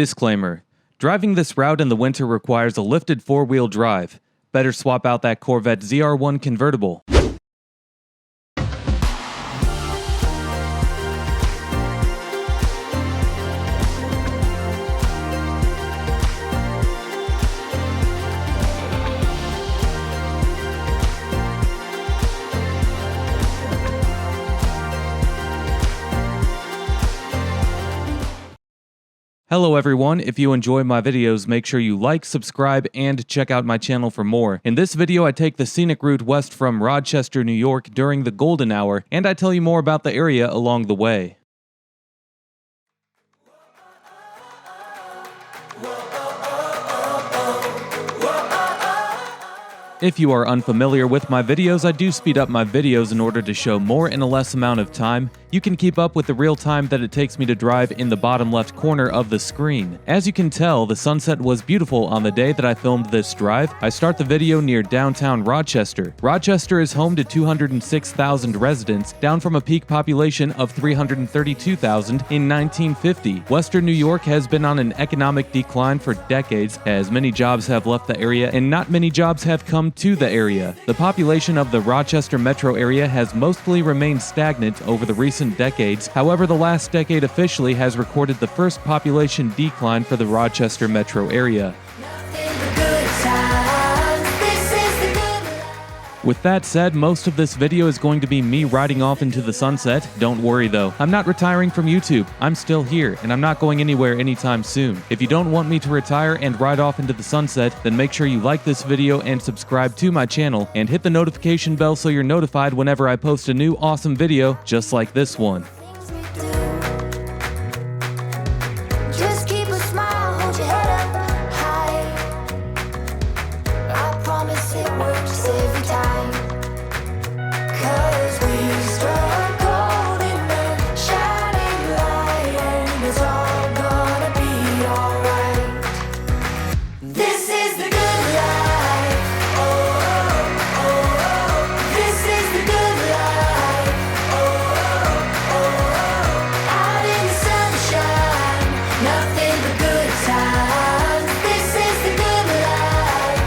Disclaimer: driving this route in the winter requires a lifted four-wheel drive. Better swap out that Corvette ZR1 convertible. Hello everyone, if you enjoy my videos, make sure you like, subscribe, and check out my channel for more. In this video, I take the scenic route west from Rochester, New York during the golden hour, and I tell you more about the area along the way. If you are unfamiliar with my videos, I do speed up my videos in order to show more in a less amount of time. You can keep up with the real time that it takes me to drive in the bottom left corner of the screen. As you can tell, the sunset was beautiful on the day that I filmed this drive. I start the video near downtown Rochester. Rochester is home to 206,000 residents, down from a peak population of 332,000 in 1950. Western New York has been on an economic decline for decades, as many jobs have left the area and not many jobs have come to the area. The population of the Rochester metro area has mostly remained stagnant over the recent decades. However, the last decade officially has recorded the first population decline for the Rochester metro area. With that said, most of this video is going to be me riding off into the sunset. Don't worry though, I'm not retiring from YouTube. I'm still here, and I'm not going anywhere anytime soon. If you don't want me to retire and ride off into the sunset, then make sure you like this video and subscribe to my channel, and hit the notification bell so you're notified whenever I post a new awesome video just like this one. Just keep a smile, hold your head up high. I promise it works every time. 'Cause we struck gold in the shining light, and it's all gonna be alright. This is the good life. Oh, oh, oh. This is the good life. Oh, oh, oh. Out in the sunshine, nothing but good times. This is the good life.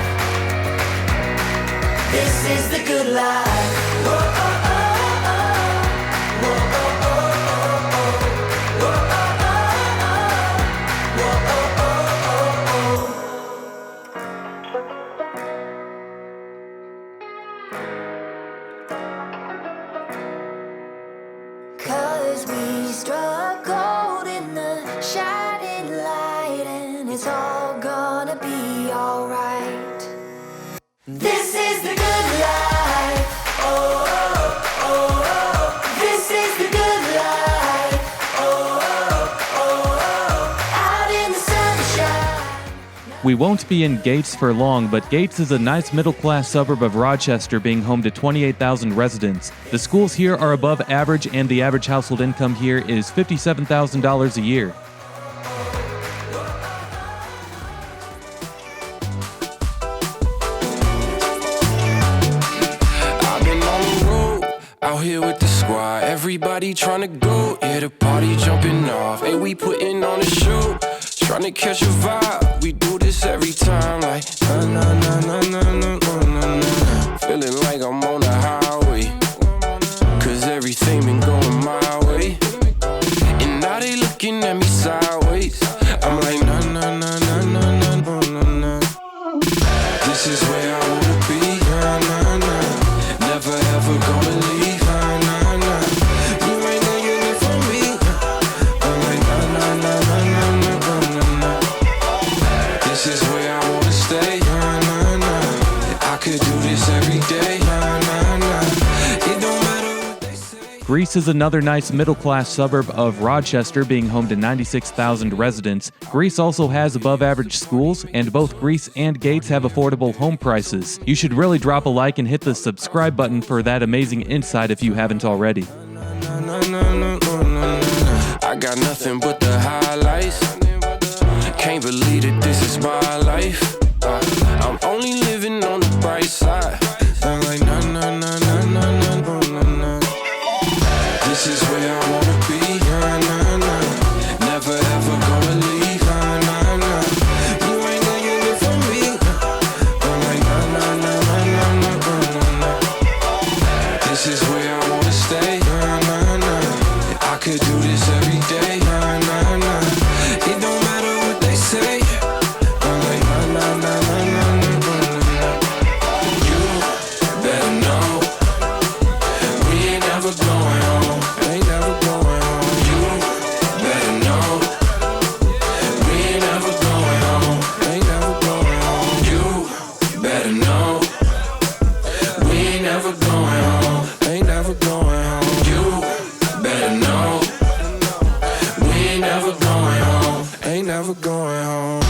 This is the good life. Whoa, oh, oh, oh. Whoa, oh, oh, oh. Whoa, oh, oh, oh. Whoa, oh, oh, oh. 'Cause we struck gold in the shining light, and it's all gonna be alright. This is the good life. Oh, oh, oh. This is the good life. Oh, oh, oh. Out in the sunshine. We won't be in Gates for long, but Gates is a nice middle-class suburb of Rochester being home to 28,000 residents. The schools here are above average, and the average household income here is $57,000 a year. Out here with the squad, everybody tryna go. Yeah, the party jumping off. Hey, we putting on a show, tryna catch a vibe. We do this every time, like na na na na na na na na. Feeling like I'm on the highway, 'cause everything been going my way. And now they looking at me sideways. I'm like na na na na na na na na. This is where I wanna be, na na na. Never ever gonna leave. Greece is another nice middle-class suburb of Rochester being home to 96,000 residents. Greece also has above-average schools, and both Greece and Gates have affordable home prices. You should really drop a like and hit the subscribe button for that amazing insight if you haven't already. I got nothing but the highlights. Can't believe that this is my life. I'm only living on the bright side. I'm like na na na na na na na na. This is where I wanna be, na na na. Never ever gonna leave, na na never going home.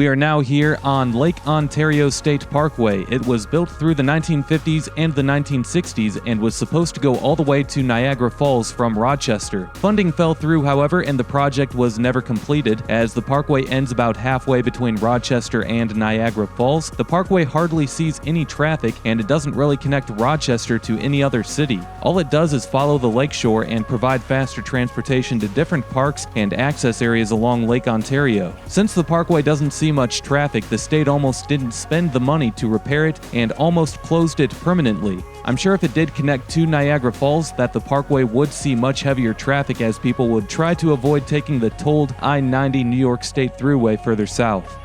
We are now here on Lake Ontario State Parkway. It was built through the 1950s and the 1960s and was supposed to go all the way to Niagara Falls from Rochester. Funding fell through, however, and the project was never completed. As the parkway ends about halfway between Rochester and Niagara Falls, the parkway hardly sees any traffic and it doesn't really connect Rochester to any other city. All it does is follow the lakeshore and provide faster transportation to different parks and access areas along Lake Ontario. Since the parkway doesn't see much traffic, the state almost didn't spend the money to repair it and almost closed it permanently. I'm sure if it did connect to Niagara Falls that the parkway would see much heavier traffic as people would try to avoid taking the tolled I-90 New York State Thruway further south.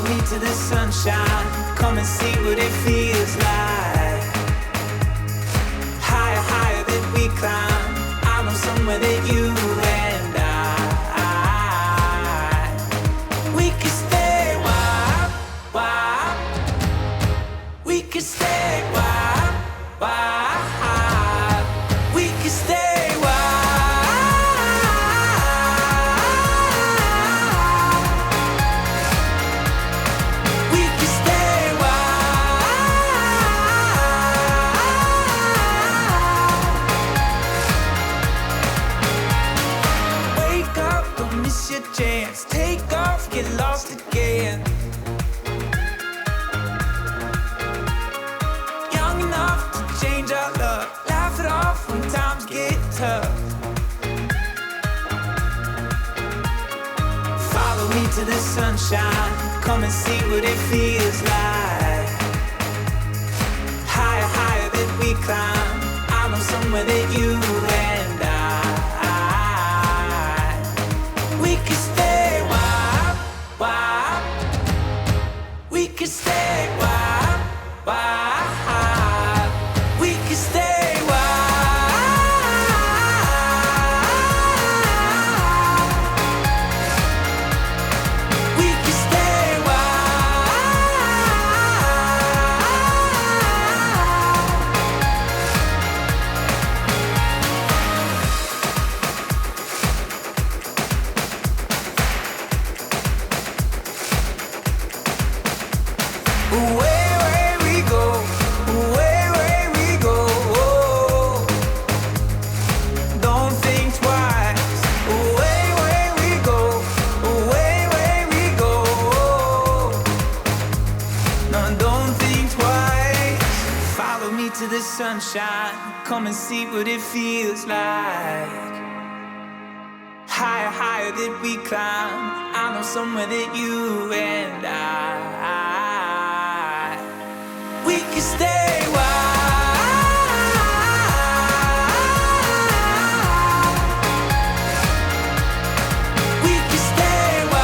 Follow me to the sunshine, come and see what it feels like. Higher, higher that we climb, I know somewhere that you and I, we could stay why, we could stay why, we could stay why. Chance, take off, get lost again. Young enough to change our love, laugh it off when times get tough. Follow me to the sunshine, come and see what it feels like. Higher, higher that we climb, I know somewhere that you and I, we could stay why, we could stay why, we could stay why, we could stay why. Away we go, away we go. Don't think twice. Away we go, away we go. No, don't think twice. Follow me to the sunshine, come and see what it feels like. Higher, higher that we climb, I know somewhere that you and I, we can stay why, we can stay why.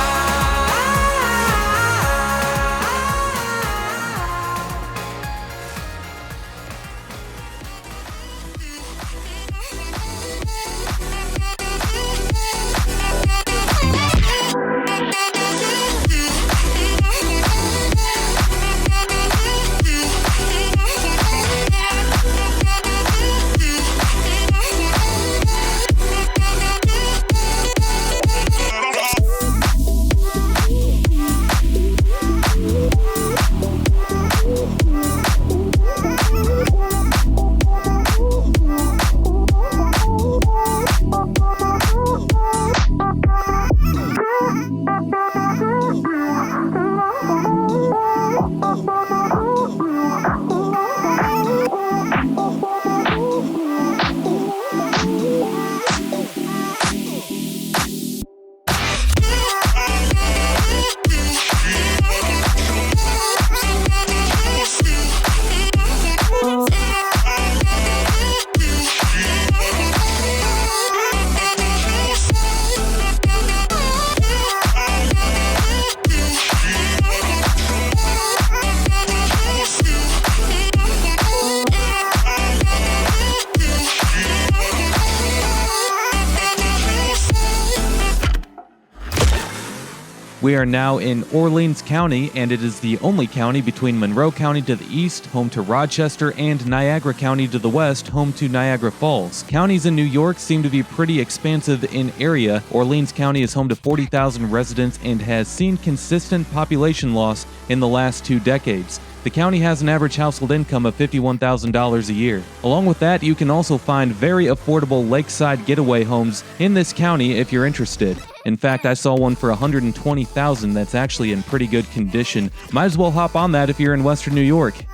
We are now in Orleans County, and it is the only county between Monroe County to the east, home to Rochester, and Niagara County to the west, home to Niagara Falls. Counties in New York seem to be pretty expansive in area. Orleans County is home to 40,000 residents and has seen consistent population loss in the last 2 decades. The county has an average household income of $51,000 a year. Along with that, you can also find very affordable lakeside getaway homes in this county if you're interested. In fact, I saw one for $120,000 that's actually in pretty good condition. Might as well hop on that if you're in Western New York.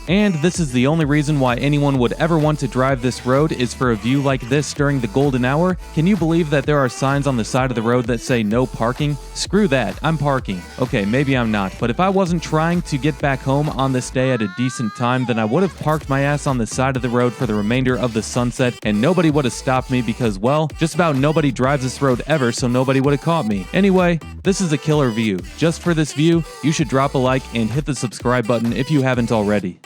And this is the only reason why anyone would ever want to drive this road is for a view like this during the golden hour. Can you believe that there are signs on the side of the road that say no parking? Screw that, I'm parking. Okay, maybe I'm not, but if I wasn't trying to get back home on this day at a decent time, then I would have parked my ass on the side of the road for the remainder of the sunset, and nobody would have stopped me because, well, just about nobody drives this road ever, so nobody would have caught me. Anyway, this is a killer view. Just for this view, you should drop a like and hit the subscribe button if you haven't already.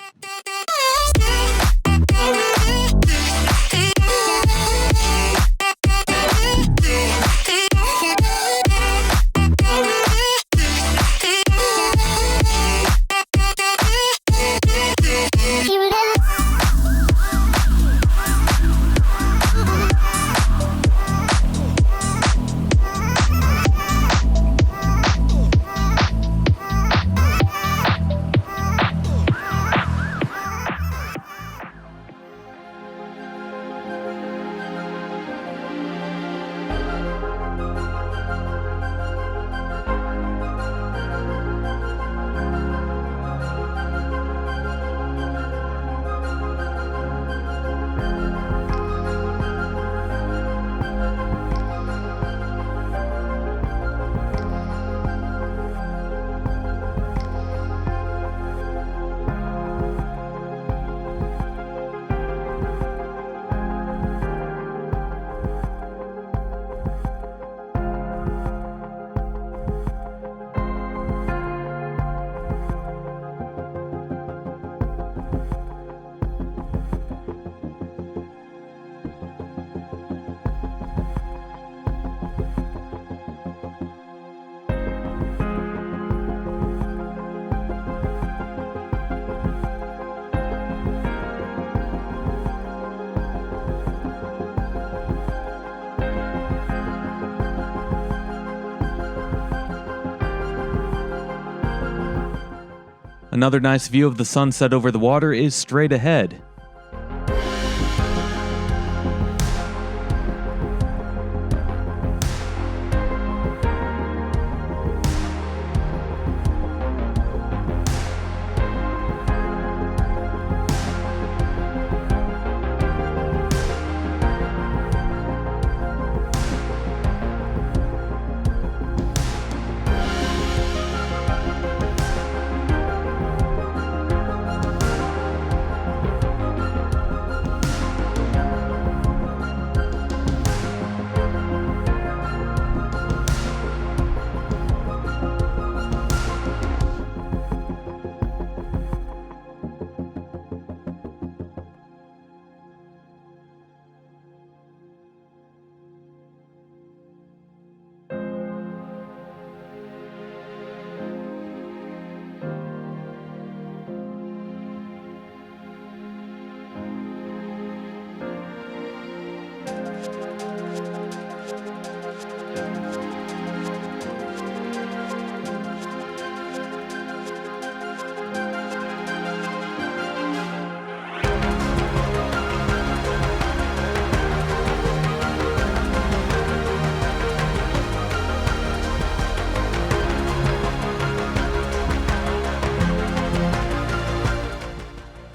Another nice view of the sunset over the water is straight ahead.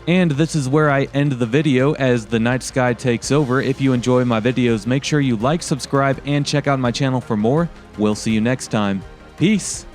And this is where I end the video as the night sky takes over. If you enjoy my videos, make sure you like, subscribe, and check out my channel for more. We'll see you next time. Peace!